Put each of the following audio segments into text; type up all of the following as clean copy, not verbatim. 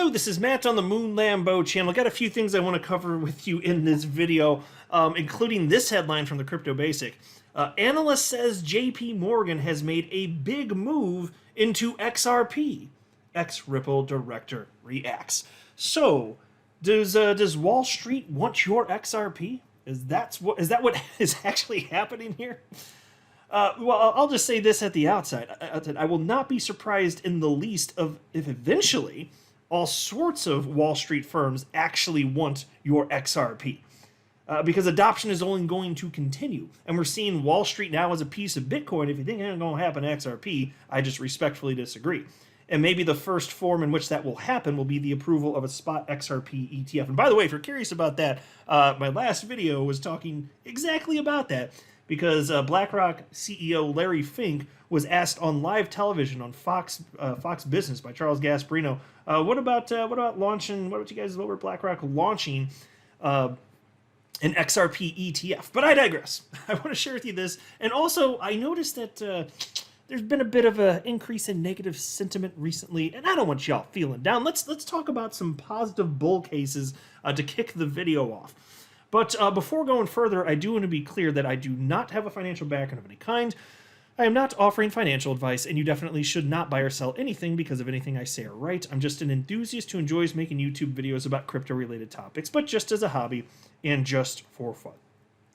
Hello, this is Matt on the Moon Lambo channel. Got a few things I want to cover with you in this video, including this headline from the Crypto Basic. Analyst says JP Morgan has made a big move into XRP. Ex-Ripple director reacts. So, does Wall Street want your XRP? Is that what is actually happening here? Well, I'll just say this at the outset. I will not be surprised in the least if eventually all sorts of Wall Street firms actually want your XRP. Because adoption is only going to continue. And we're seeing Wall Street now as a piece of Bitcoin. If you think it ain't going to happen to XRP, I just respectfully disagree. And maybe the first form in which that will happen will be the approval of a spot XRP ETF. And by the way, if you're curious about that, my last video was talking exactly about that. Because BlackRock CEO Larry Fink was asked on live television on Fox Business by Charles Gasparino, what about launching? What were BlackRock launching an XRP ETF? But I digress. I want to share with you this, and also I noticed that there's been a bit of an increase in negative sentiment recently, and I don't want y'all feeling down. Let's talk about some positive bull cases to kick the video off. But before going further, I do want to be clear that I do not have a financial background of any kind. I am not offering financial advice, and you definitely should not buy or sell anything because of anything I say or write. I'm just an enthusiast who enjoys making YouTube videos about crypto-related topics, but just as a hobby and just for fun.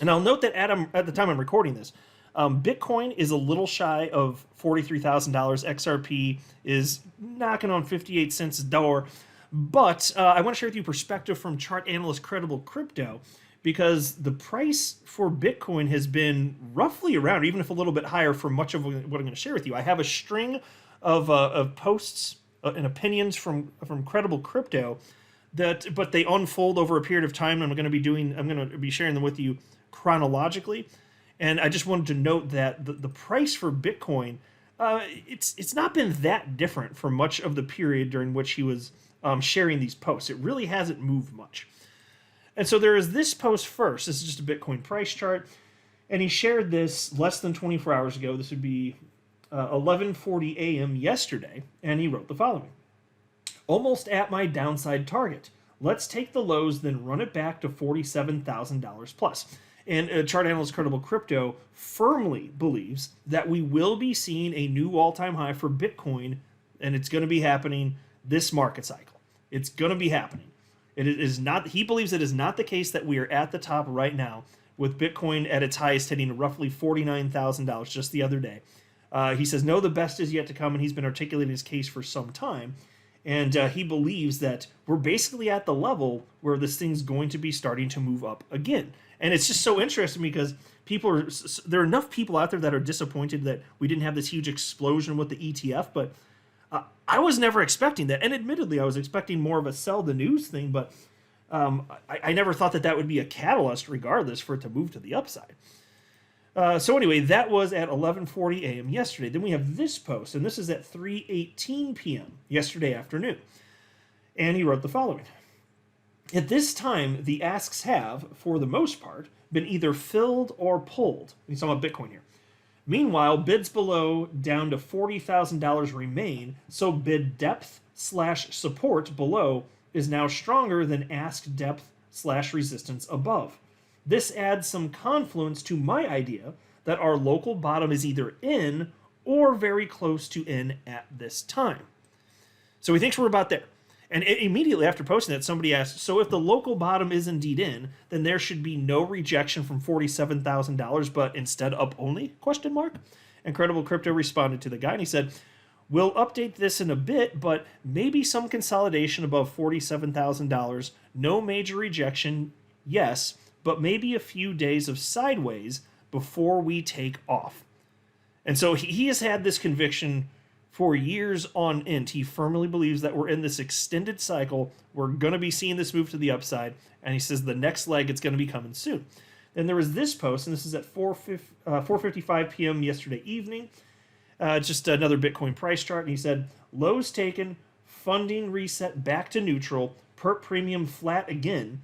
And I'll note that at the time I'm recording this, Bitcoin is a little shy of $43,000. XRP is knocking on 58 cents a door. But I want to share with you perspective from chart analyst Credible Crypto, because the price for Bitcoin has been roughly around, even if a little bit higher, for much of what I'm going to share with you. I have a string of posts and opinions from Credible Crypto but they unfold over a period of time. And I'm going to be sharing them with you chronologically. And I just wanted to note that the price for Bitcoin, it's not been that different for much of the period during which he was sharing these posts. It really hasn't moved much. And so there is this post first. This is just a Bitcoin price chart. And he shared this less than 24 hours ago. This would be 11:40 a.m. yesterday. And he wrote the following. Almost at my downside target. Let's take the lows, then run it back to $47,000 plus. And chart analyst Credible Crypto firmly believes that we will be seeing a new all-time high for Bitcoin, and it's going to be happening this market cycle. It's going to be happening. It is not. He believes it is not the case that we are at the top right now, with Bitcoin at its highest hitting roughly $49,000 just the other day. He says, no, the best is yet to come, and he's been articulating his case for some time. And he believes that we're basically at the level where this thing's going to be starting to move up again. And it's just so interesting because there are enough people out there that are disappointed that we didn't have this huge explosion with the ETF, but I was never expecting that. And admittedly, I was expecting more of a sell the news thing, but I never thought that would be a catalyst regardless for it to move to the upside. So anyway, that was at 11:40 a.m. yesterday. Then we have this post, and this is at 3:18 p.m. yesterday afternoon. And he wrote the following. At this time, the asks have, for the most part, been either filled or pulled. He's talking about Bitcoin here. Meanwhile, bids below down to $40,000 remain, so bid depth/support below is now stronger than ask depth/resistance above. This adds some confluence to my idea that our local bottom is either in or very close to in at this time. So he thinks we're about there. And immediately after posting that, somebody asked, so if the local bottom is indeed in, then there should be no rejection from $47,000, but instead up only? ? And Credible Crypto responded to the guy, and he said, we'll update this in a bit, but maybe some consolidation above $47,000. No major rejection, yes, but maybe a few days of sideways before we take off. And so he has had this conviction for years on end. He firmly believes that we're in this extended cycle. We're going to be seeing this move to the upside. And he says the next leg, it's going to be coming soon. Then there was this post, and this is at 4:55 p.m. yesterday evening. Just another Bitcoin price chart. And he said, lows taken, funding reset back to neutral, perp premium flat again,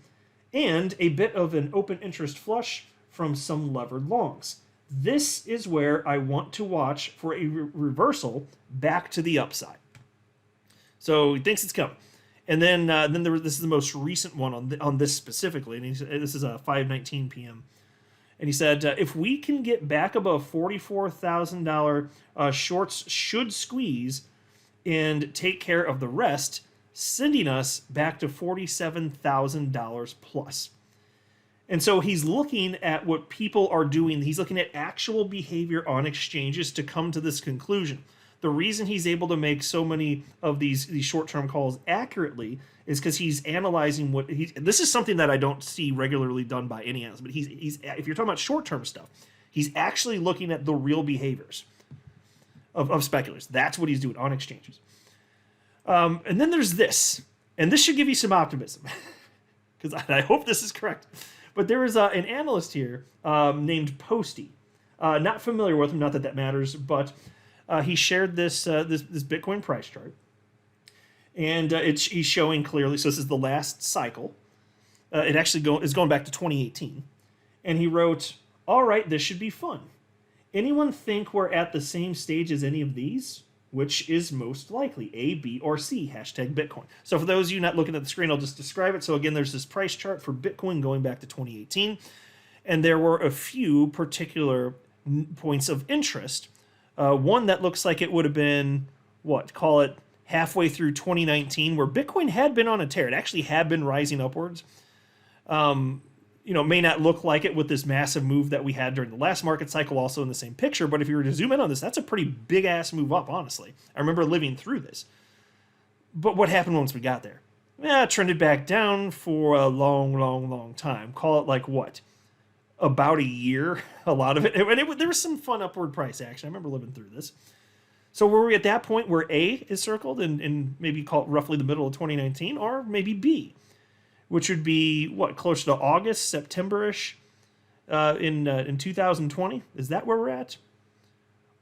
and a bit of an open interest flush from some levered longs. This is where I want to watch for a reversal back to the upside. So he thinks it's coming. And then this is the most recent one on this specifically, and this is 5:19 p.m. And he said, if we can get back above $44,000, shorts should squeeze and take care of the rest, sending us back to $47,000 plus. And so he's looking at what people are doing. He's looking at actual behavior on exchanges to come to this conclusion. The reason he's able to make so many of these short-term calls accurately is because he's analyzing what this is something that I don't see regularly done by any analyst. But he's if you're talking about short-term stuff, he's actually looking at the real behaviors of speculators. That's what he's doing on exchanges. And then there's this, and this should give you some optimism, because I hope this is correct. But there is an analyst here named Posty. Not familiar with him, not that that matters, but he shared this Bitcoin price chart, and he's showing clearly. So this is the last cycle. It actually is going back to 2018, and he wrote, "All right, this should be fun. Anyone think we're at the same stage as any of these? Which is most likely, A, B, or C, hashtag Bitcoin." So for those of you not looking at the screen, I'll just describe it. So again, there's this price chart for Bitcoin going back to 2018, and there were a few particular points of interest. One that looks like it would have been, call it halfway through 2019, where Bitcoin had been on a tear. It actually had been rising upwards. May not look like it with this massive move that we had during the last market cycle, also in the same picture. But if you were to zoom in on this, that's a pretty big ass move up, honestly. I remember living through this. But what happened once we got there? It trended back down for a long, long, long time. Call it like about a year, a lot of it. And there was some fun upward price action. I remember living through this. So were we at that point where A is circled and maybe call it roughly the middle of 2019, or maybe B, which would be closer to August, September-ish in 2020? Is that where we're at?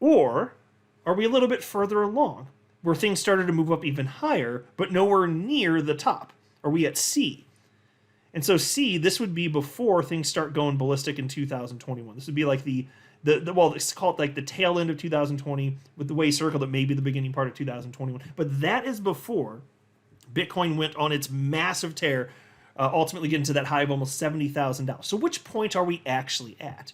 Or are we a little bit further along, where things started to move up even higher, but nowhere near the top? Are we at C? And so C, this would be before things start going ballistic in 2021. This would be like let's call it like the tail end of 2020, with the way he circled it, maybe the beginning part of 2021. But that is before Bitcoin went on its massive tear, ultimately getting to that high of almost $70,000. So which point are we actually at?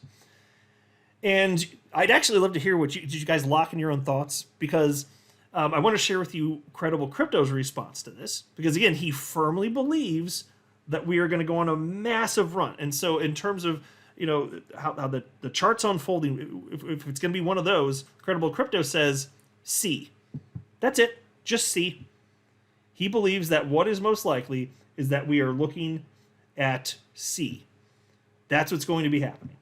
And I'd actually love to hear did you guys lock in your own thoughts? Because I want to share with you Credible Crypto's response to this. Because again, he firmly believes that we are going to go on a massive run. And so in terms of how the chart's unfolding, if it's going to be one of those, Credible Crypto says C. That's it. Just C. He believes that what is most likely is that we are looking at C. That's what's going to be happening.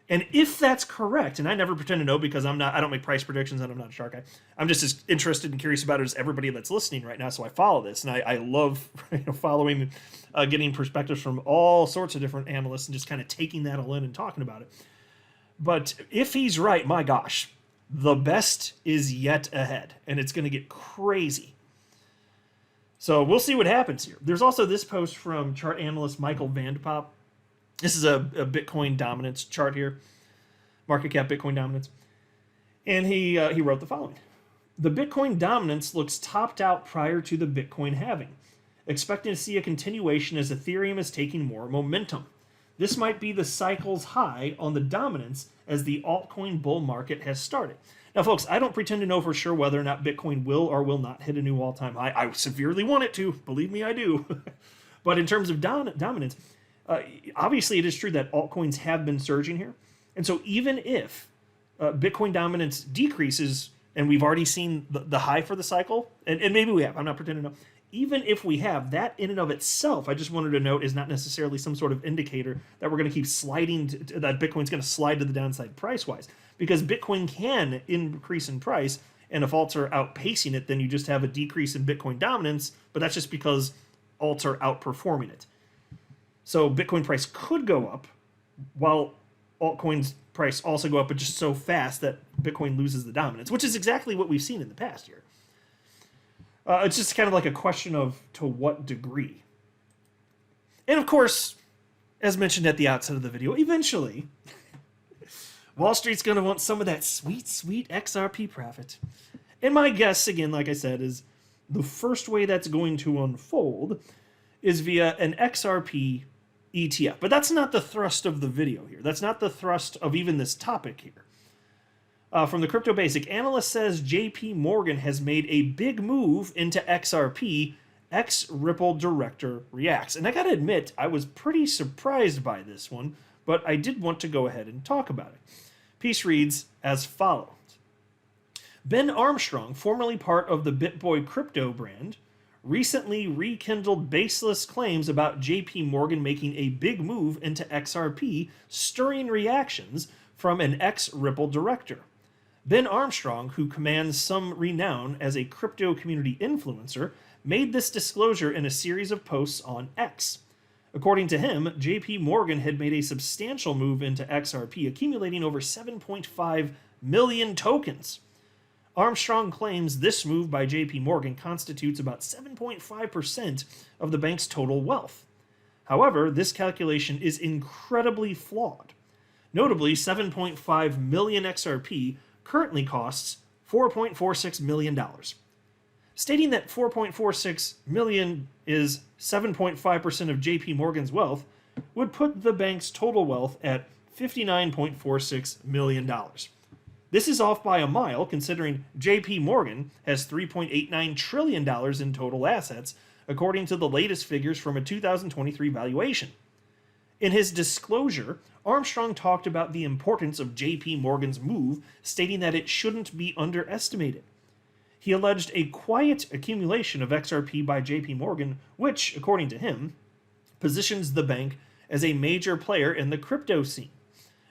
And if that's correct, and I never pretend to know because I don't make price predictions and I'm not a chart guy. I'm just as interested and curious about it as everybody that's listening right now, so I follow this. And I love following, getting perspectives from all sorts of different analysts and just kind of taking that all in and talking about it. But if he's right, my gosh, the best is yet ahead, and it's going to get crazy. So we'll see what happens here. There's also this post from chart analyst Michael Vandepop. This is a Bitcoin dominance chart here, market cap Bitcoin dominance. And he wrote the following. The Bitcoin dominance looks topped out prior to the Bitcoin halving, expecting to see a continuation as Ethereum is taking more momentum. This might be the cycle's high on the dominance as the altcoin bull market has started. Now, folks, I don't pretend to know for sure whether or not Bitcoin will or will not hit a new all-time high. I severely want it to. Believe me, I do. But in terms of dominance, obviously it is true that altcoins have been surging here. And so even if Bitcoin dominance decreases, and we've already seen the high for the cycle, and maybe we have, I'm not pretending to know, even if we have, that in and of itself, I just wanted to note, is not necessarily some sort of indicator that we're going to keep sliding, that Bitcoin's going to slide to the downside price-wise. Because Bitcoin can increase in price, and if alts are outpacing it, then you just have a decrease in Bitcoin dominance, but that's just because alts are outperforming it. So Bitcoin price could go up, while altcoins price also go up, but just so fast that Bitcoin loses the dominance, which is exactly what we've seen in the past year. It's just kind of like a question of to what degree. And of course, as mentioned at the outset of the video, eventually, Wall Street's going to want some of that sweet, sweet XRP profit. And my guess, again, like I said, is The first way that's going to unfold is via an XRP ETF. But that's not the thrust of the video here. That's not the thrust of even this topic here. From the Crypto Basic, analyst says JP Morgan has made a big move into XRP. Ex-Ripple director reacts. And I gotta admit, I was pretty surprised by this one, but I did want to go ahead and talk about it. Piece reads as follows. Ben Armstrong, formerly part of the BitBoy crypto brand, recently rekindled baseless claims about JP Morgan making a big move into XRP, stirring reactions from an ex-Ripple director. Ben Armstrong, who commands some renown as a crypto community influencer, made this disclosure in a series of posts on X. According to him, JP Morgan had made a substantial move into XRP, accumulating over 7.5 million tokens. Armstrong claims this move by JP Morgan constitutes about 7.5% of the bank's total wealth. However, this calculation is incredibly flawed. Notably, 7.5 million XRP currently costs $4.46 million. Stating that 4.46 million is 7.5% of JP Morgan's wealth would put the bank's total wealth at $59.46 million. This is off by a mile considering JP Morgan has $3.89 trillion in total assets, according to the latest figures from a 2023 valuation. In his disclosure, Armstrong talked about the importance of JP Morgan's move, stating that it shouldn't be underestimated. He alleged a quiet accumulation of XRP by JP Morgan, which, according to him, positions the bank as a major player in the crypto scene.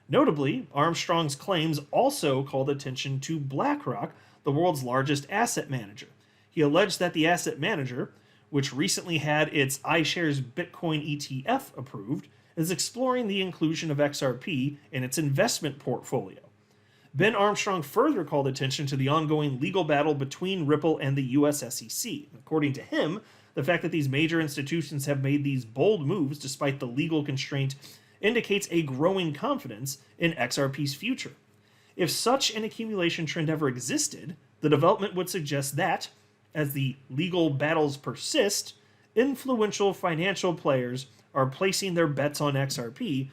Notably, Armstrong's claims also called attention to BlackRock, the world's largest asset manager. He alleged that the asset manager, which recently had its iShares Bitcoin ETF approved, is exploring the inclusion of XRP in its investment portfolio. Ben Armstrong further called attention to the ongoing legal battle between Ripple and the US SEC. According to him, the fact that these major institutions have made these bold moves despite the legal constraint indicates a growing confidence in XRP's future. If such an accumulation trend ever existed, the development would suggest that, as the legal battles persist, influential financial players are placing their bets on XRP,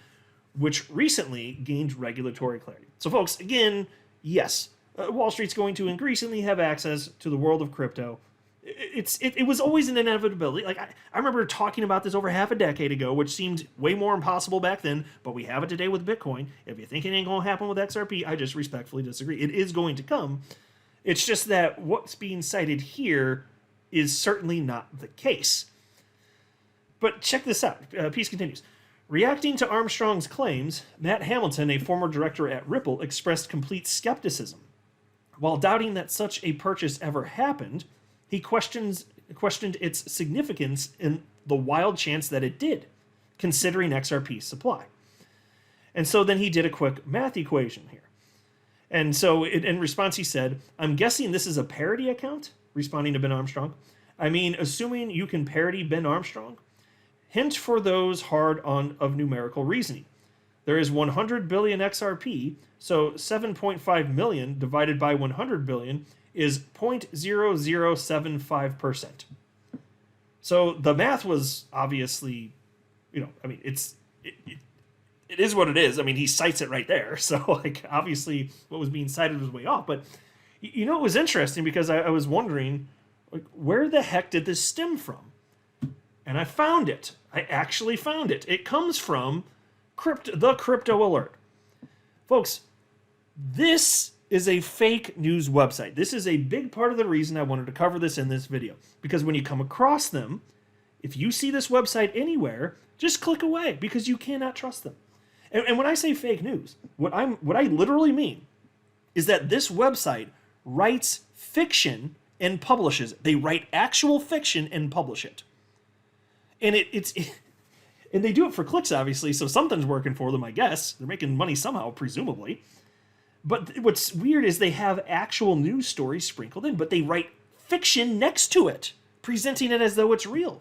which recently gained regulatory clarity. So folks, again, yes, Wall Street's going to increasingly have access to the world of crypto. It was always an inevitability. Like I remember talking about this over half a decade ago, which seemed way more impossible back then, but we have it today with Bitcoin. If you think it ain't going to happen with XRP, I just respectfully disagree. It is going to come. It's just that what's being cited here is certainly not the case. But check this out. Piece continues. Reacting to Armstrong's claims, Matt Hamilton, a former director at Ripple, expressed complete skepticism. While doubting that such a purchase ever happened, he questioned its significance in the wild chance that it did, considering XRP's supply. And so then he did a quick math equation here. And so in response he said, I'm guessing this is a parody account, responding to Ben Armstrong. I mean, assuming you can parody Ben Armstrong. Hint for those hard on of numerical reasoning. There is 100 billion XRP, so 7.5 million divided by 100 billion is 0.0075%. So the math was obviously, it is what it is. I mean, he cites it right there. So like obviously what was being cited was way off. But it was interesting because I was wondering, like, where the heck did this stem from? And I found it. I actually found it. It comes from the Crypto Alert. Folks, this is a fake news website. This is a big part of the reason I wanted to cover this in this video. Because when you come across them, if you see this website anywhere, just click away because you cannot trust them. And when I say fake news, what I literally mean is that this website writes fiction and publishes it. They write actual fiction and publish it. And and they do it for clicks, obviously, so something's working for them, I guess. They're making money somehow, presumably. But what's weird is they have actual news stories sprinkled in, but they write fiction next to it, presenting it as though it's real.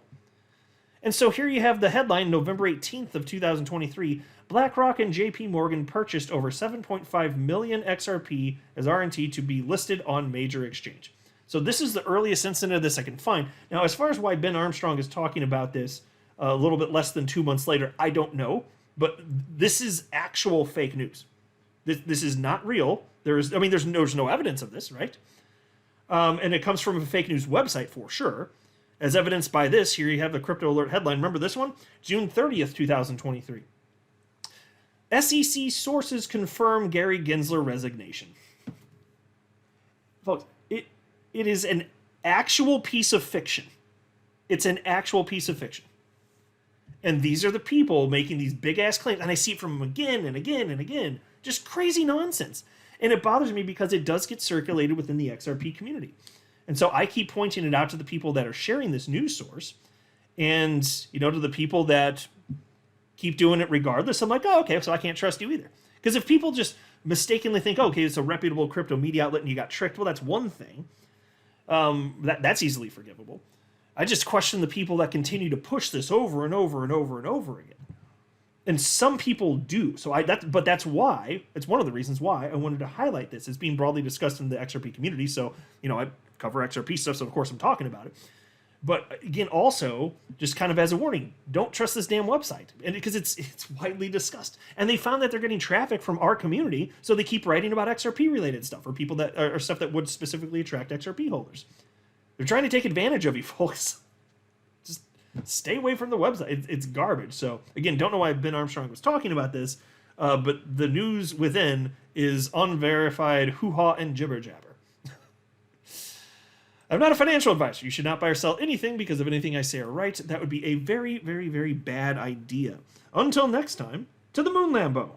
And so here you have the headline, November 18th of 2023, BlackRock and JP Morgan purchased over 7.5 million XRP as RNT to be listed on major exchange. So this is the earliest incident of this I can find. Now, as far as why Ben Armstrong is talking about this a little bit less than 2 months later, I don't know. But this is actual fake news. This is not real. There's no evidence of this, right? And it comes from a fake news website for sure. As evidenced by this, here you have the Crypto Alert headline. Remember this one? June 30th, 2023. SEC sources confirm Gary Gensler resignation. Folks, it is an actual piece of fiction. It's an actual piece of fiction. And these are the people making these big-ass claims. And I see it from them again and again and again. Just crazy nonsense. And it bothers me because it does get circulated within the XRP community. And so I keep pointing it out to the people that are sharing this news source. And, to the people that keep doing it regardless, I'm like, oh, okay, so I can't trust you either. Because if people just mistakenly think, okay, it's a reputable crypto media outlet and you got tricked, well, that's one thing. That's easily forgivable. I just question the people that continue to push this over and over and over and over again. And some people do. But that's why, it's one of the reasons why I wanted to highlight this. It's being broadly discussed in the XRP community. So, I cover XRP stuff, so of course I'm talking about it. But again, also, just kind of as a warning, don't trust this damn website. And because it's widely discussed. And they found that they're getting traffic from our community, so they keep writing about XRP related stuff, or people that or stuff that would specifically attract XRP holders. They're trying to take advantage of you, folks. Just stay away from the website. It's garbage. So, again, don't know why Ben Armstrong was talking about this, but the news within is unverified hoo-ha and jibber-jabber. I'm not a financial advisor. You should not buy or sell anything because if anything I say are right, that would be a very, very, very bad idea. Until next time, to the moon, Lambo.